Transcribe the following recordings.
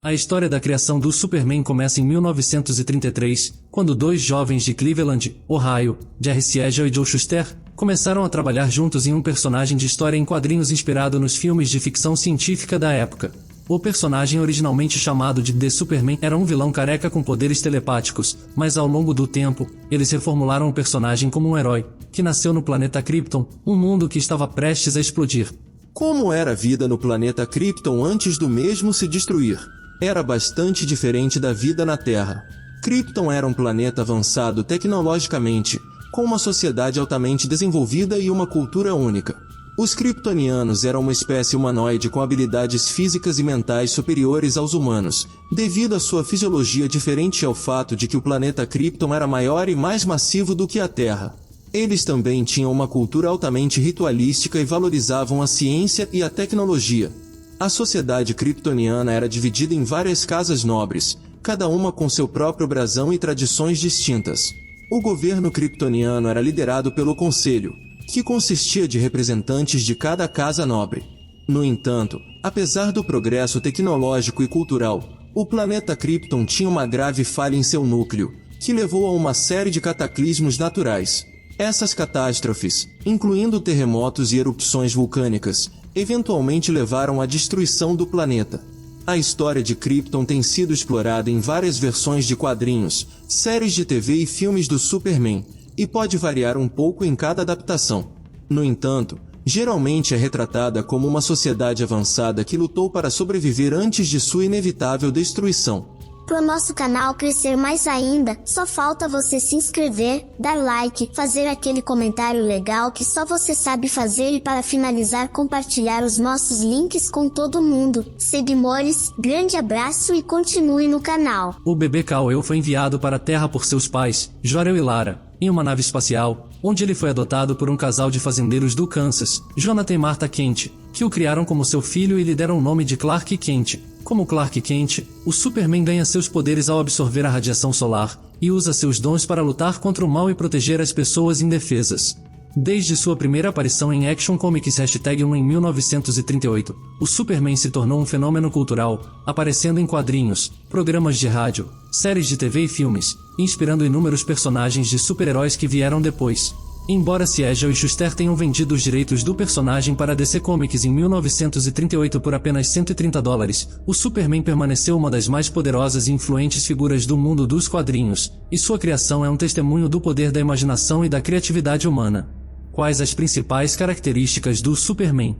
A história da criação do Superman começa em 1933, quando dois jovens de Cleveland, Ohio, Jerry Siegel e Joe Shuster, começaram a trabalhar juntos em um personagem de história em quadrinhos inspirado nos filmes de ficção científica da época. O personagem originalmente chamado de The Superman era um vilão careca com poderes telepáticos, mas ao longo do tempo, eles reformularam o personagem como um herói, que nasceu no planeta Krypton, um mundo que estava prestes a explodir. Como era a vida no planeta Krypton antes do mesmo se destruir? Era bastante diferente da vida na Terra. Krypton era um planeta avançado tecnologicamente, com uma sociedade altamente desenvolvida e uma cultura única. Os kryptonianos eram uma espécie humanoide com habilidades físicas e mentais superiores aos humanos, devido à sua fisiologia diferente e ao fato de que o planeta Krypton era maior e mais massivo do que a Terra. Eles também tinham uma cultura altamente ritualística e valorizavam a ciência e a tecnologia. A sociedade kryptoniana era dividida em várias casas nobres, cada uma com seu próprio brasão e tradições distintas. O governo kryptoniano era liderado pelo Conselho, que consistia de representantes de cada casa nobre. No entanto, apesar do progresso tecnológico e cultural, o planeta Krypton tinha uma grave falha em seu núcleo, que levou a uma série de cataclismos naturais. Essas catástrofes, incluindo terremotos e erupções vulcânicas, eventualmente levaram à destruição do planeta. A história de Krypton tem sido explorada em várias versões de quadrinhos, séries de TV e filmes do Superman, e pode variar um pouco em cada adaptação. No entanto, geralmente é retratada como uma sociedade avançada que lutou para sobreviver antes de sua inevitável destruição. Para o nosso canal crescer mais ainda, só falta você se inscrever, dar like, fazer aquele comentário legal que só você sabe fazer e para finalizar compartilhar os nossos links com todo mundo. Seguimores, grande abraço e continue no canal. O bebê Kal-El foi enviado para a Terra por seus pais, Jor-El e Lara, em uma nave espacial, onde ele foi adotado por um casal de fazendeiros do Kansas, Jonathan e Martha Kent, que o criaram como seu filho e lhe deram o nome de Clark Kent. Como Clark Kent, o Superman ganha seus poderes ao absorver a radiação solar, e usa seus dons para lutar contra o mal e proteger as pessoas indefesas. Desde sua primeira aparição em Action Comics #1 em 1938, o Superman se tornou um fenômeno cultural, aparecendo em quadrinhos, programas de rádio, séries de TV e filmes, inspirando inúmeros personagens de super-heróis que vieram depois. Embora Siegel e Shuster tenham vendido os direitos do personagem para DC Comics em 1938 por apenas $130, o Superman permaneceu uma das mais poderosas e influentes figuras do mundo dos quadrinhos, e sua criação é um testemunho do poder da imaginação e da criatividade humana. Quais as principais características do Superman?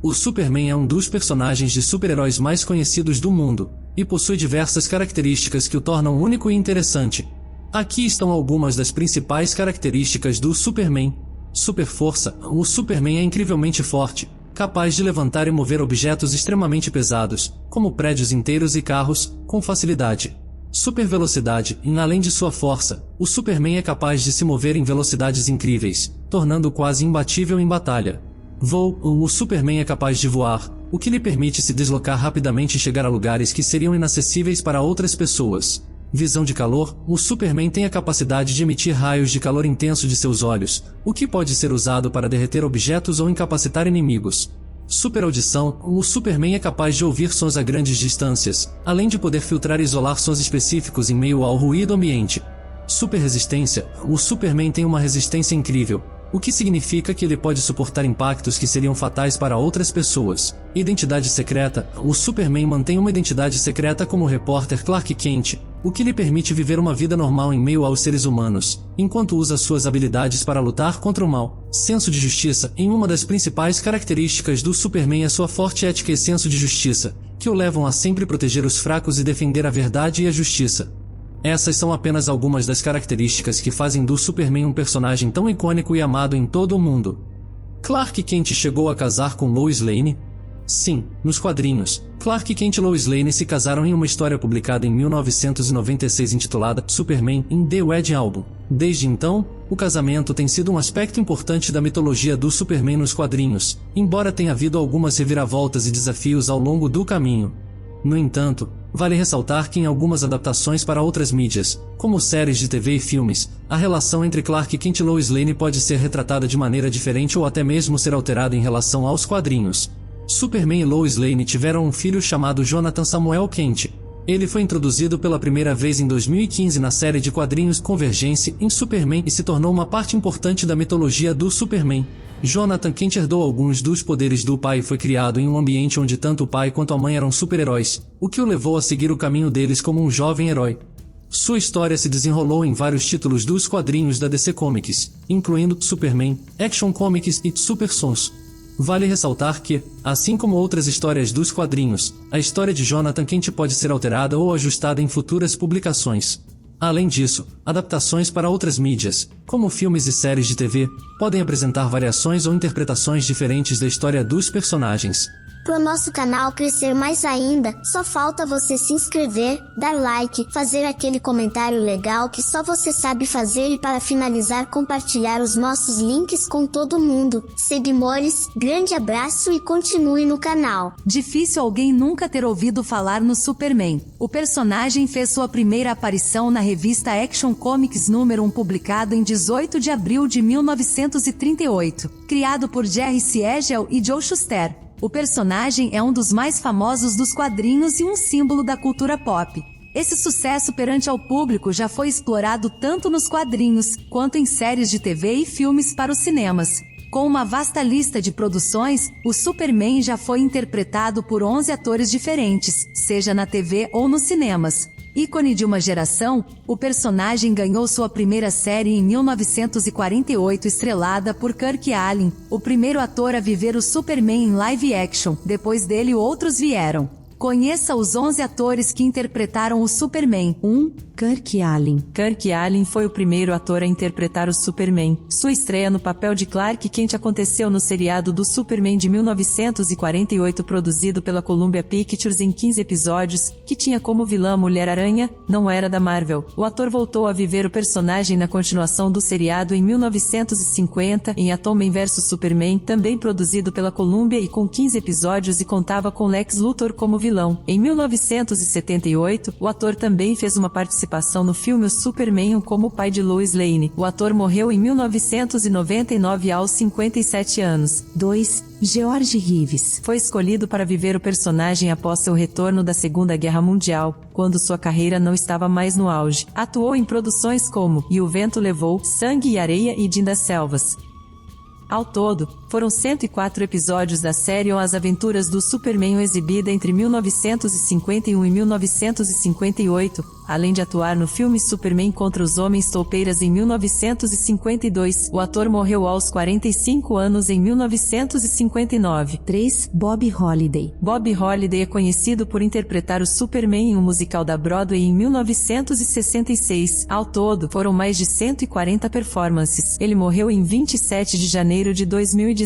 O Superman é um dos personagens de super-heróis mais conhecidos do mundo, e possui diversas características que o tornam único e interessante. Aqui estão algumas das principais características do Superman. Superforça. O Superman é incrivelmente forte, capaz de levantar e mover objetos extremamente pesados, como prédios inteiros e carros, com facilidade. Supervelocidade. Além de sua força, o Superman é capaz de se mover em velocidades incríveis, tornando-o quase imbatível em batalha. Voo. O Superman é capaz de voar, o que lhe permite se deslocar rapidamente e chegar a lugares que seriam inacessíveis para outras pessoas. Visão de calor. O Superman tem a capacidade de emitir raios de calor intenso de seus olhos, o que pode ser usado para derreter objetos ou incapacitar inimigos. Superaudição. O Superman é capaz de ouvir sons a grandes distâncias, além de poder filtrar e isolar sons específicos em meio ao ruído ambiente. Superresistência. O Superman tem uma resistência incrível, o que significa que ele pode suportar impactos que seriam fatais para outras pessoas. Identidade secreta. O Superman mantém uma identidade secreta como o repórter Clark Kent, o que lhe permite viver uma vida normal em meio aos seres humanos, enquanto usa suas habilidades para lutar contra o mal. Senso de justiça. Uma das principais características do Superman é sua forte ética e senso de justiça, que o levam a sempre proteger os fracos e defender a verdade e a justiça. Essas são apenas algumas das características que fazem do Superman um personagem tão icônico e amado em todo o mundo. Clark Kent chegou a casar com Lois Lane? Sim, nos quadrinhos, Clark Kent e Lois Lane se casaram em uma história publicada em 1996 intitulada Superman in the Wedding Album. Desde então, o casamento tem sido um aspecto importante da mitologia do Superman nos quadrinhos, embora tenha havido algumas reviravoltas e desafios ao longo do caminho. No entanto, vale ressaltar que em algumas adaptações para outras mídias, como séries de TV e filmes, a relação entre Clark Kent e Lois Lane pode ser retratada de maneira diferente ou até mesmo ser alterada em relação aos quadrinhos. Superman e Lois Lane tiveram um filho chamado Jonathan Samuel Kent, Ele foi introduzido pela primeira vez em 2015 na série de quadrinhos Convergence em Superman e se tornou uma parte importante da mitologia do Superman. Jonathan Kent herdou alguns dos poderes do pai e foi criado em um ambiente onde tanto o pai quanto a mãe eram super-heróis, o que o levou a seguir o caminho deles como um jovem herói. Sua história se desenrolou em vários títulos dos quadrinhos da DC Comics, incluindo Superman, Action Comics e Super Sons. Vale ressaltar que, assim como outras histórias dos quadrinhos, a história de Jonathan Kent pode ser alterada ou ajustada em futuras publicações. Além disso, adaptações para outras mídias, como filmes e séries de TV, podem apresentar variações ou interpretações diferentes da história dos personagens. Pro nosso canal crescer mais ainda, só falta você se inscrever, dar like, fazer aquele comentário legal que só você sabe fazer e para finalizar compartilhar os nossos links com todo mundo. Seguimores, grande abraço e continue no canal. Difícil alguém nunca ter ouvido falar no Superman. O personagem fez sua primeira aparição na revista Action Comics número 1 publicado em 18 de abril de 1938, criado por Jerry Siegel e Joe Shuster. O personagem é um dos mais famosos dos quadrinhos e um símbolo da cultura pop. Esse sucesso perante ao público já foi explorado tanto nos quadrinhos, quanto em séries de TV e filmes para os cinemas. Com uma vasta lista de produções, o Superman já foi interpretado por 11 atores diferentes, seja na TV ou nos cinemas. Ícone de uma geração, o personagem ganhou sua primeira série em 1948 estrelada por Kirk Allen, o primeiro ator a viver o Superman em live action. Depois dele outros vieram. Conheça os 11 atores que interpretaram o Superman. 1. Kirk Allen. Kirk Allen foi o primeiro ator a interpretar o Superman. Sua estreia no papel de Clark Kent aconteceu no seriado do Superman de 1948 produzido pela Columbia Pictures em 15 episódios, que tinha como vilã a Mulher-Aranha, não era da Marvel. O ator voltou a viver o personagem na continuação do seriado em 1950 em Batman vs Superman, também produzido pela Columbia e com 15 episódios e contava com Lex Luthor como vilão. Em 1978, o ator também fez uma participação no filme O Superman como o pai de Lois Lane. O ator morreu em 1999 aos 57 anos. 2. George Reeves. Foi escolhido para viver o personagem após seu retorno da Segunda Guerra Mundial, quando sua carreira não estava mais no auge. Atuou em produções como E o Vento Levou, Sangue e Areia e Jim das Selvas. Ao todo, foram 104 episódios da série As Aventuras do Superman exibida entre 1951 e 1958, além de atuar no filme Superman contra os Homens Toupeiras em 1952. O ator morreu aos 45 anos em 1959. 3. Bob Holliday. Bob Holliday é conhecido por interpretar o Superman em um musical da Broadway em 1966. Ao todo, foram mais de 140 performances. Ele morreu em 27 de janeiro de 2017.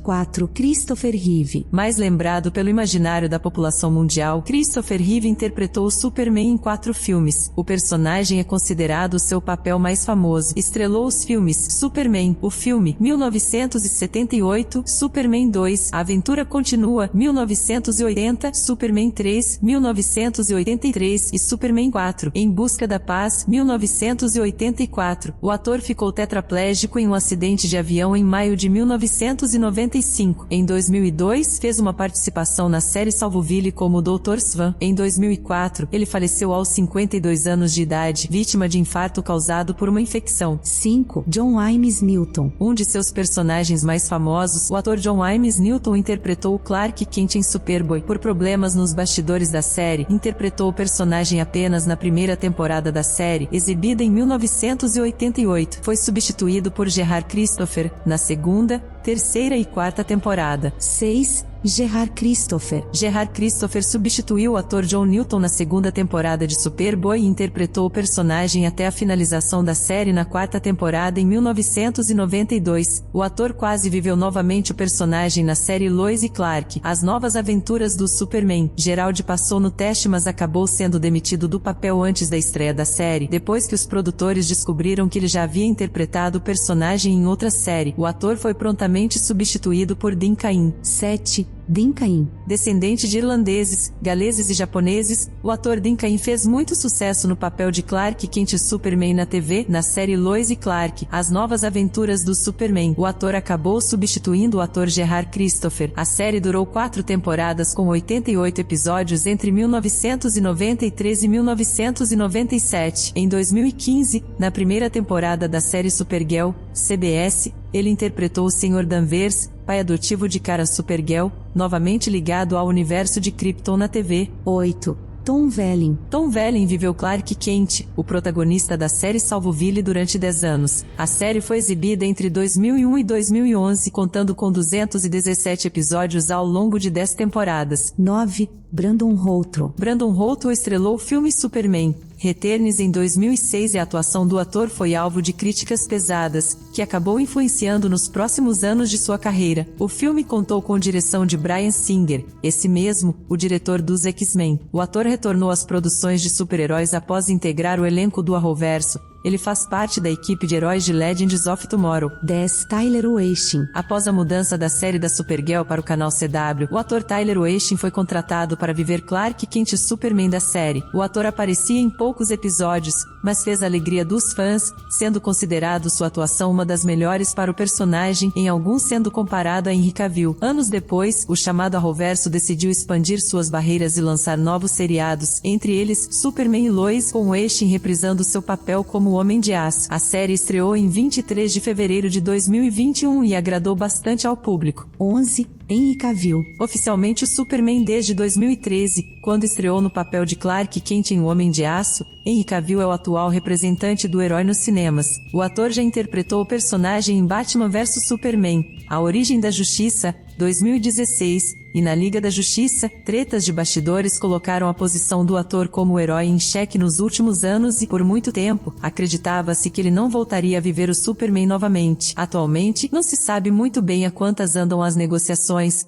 4. Christopher Reeve. Mais lembrado pelo imaginário da população mundial, Christopher Reeve interpretou o Superman em 4 filmes. O personagem é considerado seu papel mais famoso. Estrelou os filmes Superman, o filme, 1978, Superman 2, A Aventura Continua, 1980, Superman 3, 1983 e Superman 4, Em Busca da Paz, 1984. O ator ficou tetraplégico em um acidente de avião em maio de 1995. Em 2002, fez uma participação na série Salvoville como Dr. Swan. Em 2004, ele faleceu aos 52 anos de idade, vítima de infarto causado por uma infecção. 5. John Imes Newton. Um de seus personagens mais famosos, o ator John Imes Newton interpretou o Clark Kent em Superboy. Por problemas nos bastidores da série, interpretou o personagem apenas na primeira temporada da série, exibida em 1988. Foi substituído por Gerard Christopher na segunda, terceira e quarta temporada. 6. Gerard Christopher. Gerard Christopher substituiu o ator John Newton na segunda temporada de Superboy e interpretou o personagem até a finalização da série na quarta temporada em 1992. O ator quase viveu novamente o personagem na série Lois e Clark, As Novas Aventuras do Superman. Gerald passou no teste, mas acabou sendo demitido do papel antes da estreia da série, depois que os produtores descobriram que ele já havia interpretado o personagem em outra série. O ator foi prontamente substituído por Dean Cain. 7. Dean Cain. Descendente de irlandeses, galeses e japoneses, o ator Dean Cain fez muito sucesso no papel de Clark Kent Superman na TV, na série Lois e Clark, As Novas Aventuras do Superman. O ator acabou substituindo o ator Gerard Christopher. A série durou 4 temporadas com 88 episódios entre 1993 e 1997. Em 2015, na primeira temporada da série Supergirl, CBS, ele interpretou o Sr. Danvers, pai adotivo de Kara Supergirl, novamente ligado ao universo de Krypton na TV. 8. Tom Welling. Tom Welling viveu Clark Kent, o protagonista da série Salvoville durante 10 anos. A série foi exibida entre 2001 e 2011, contando com 217 episódios ao longo de 10 temporadas. 9. Brandon Routh. Brandon Routh estrelou o filme Superman Returns em 2006 e a atuação do ator foi alvo de críticas pesadas, que acabou influenciando nos próximos anos de sua carreira. O filme contou com direção de Bryan Singer, esse mesmo, o diretor dos X-Men. O ator retornou às produções de super-heróis após integrar o elenco do Arrowverso. Ele faz parte da equipe de heróis de Legends of Tomorrow. 10. Tyler Hoechlin. Após a mudança da série da Supergirl para o canal CW, o ator Tyler Hoechlin foi contratado para viver Clark Kent Superman da série. O ator aparecia em poucos episódios, mas fez a alegria dos fãs, sendo considerado sua atuação uma das melhores para o personagem, em alguns sendo comparado a Henry Cavill. Anos depois, o chamado Arrowverso decidiu expandir suas barreiras e lançar novos seriados, entre eles Superman e Lois, com Hoechlin reprisando seu papel como Homem de Aço. A série estreou em 23 de fevereiro de 2021 e agradou bastante ao público. 11. Henry Cavill. Oficialmente o Superman desde 2013, quando estreou no papel de Clark Kent em O Homem de Aço, Henry Cavill é o atual representante do herói nos cinemas. O ator já interpretou o personagem em Batman vs Superman, A Origem da Justiça, 2016, e na Liga da Justiça, tretas de bastidores colocaram a posição do ator como herói em xeque nos últimos anos e, por muito tempo, acreditava-se que ele não voltaria a viver o Superman novamente. Atualmente, não se sabe muito bem a quantas andam as negociações,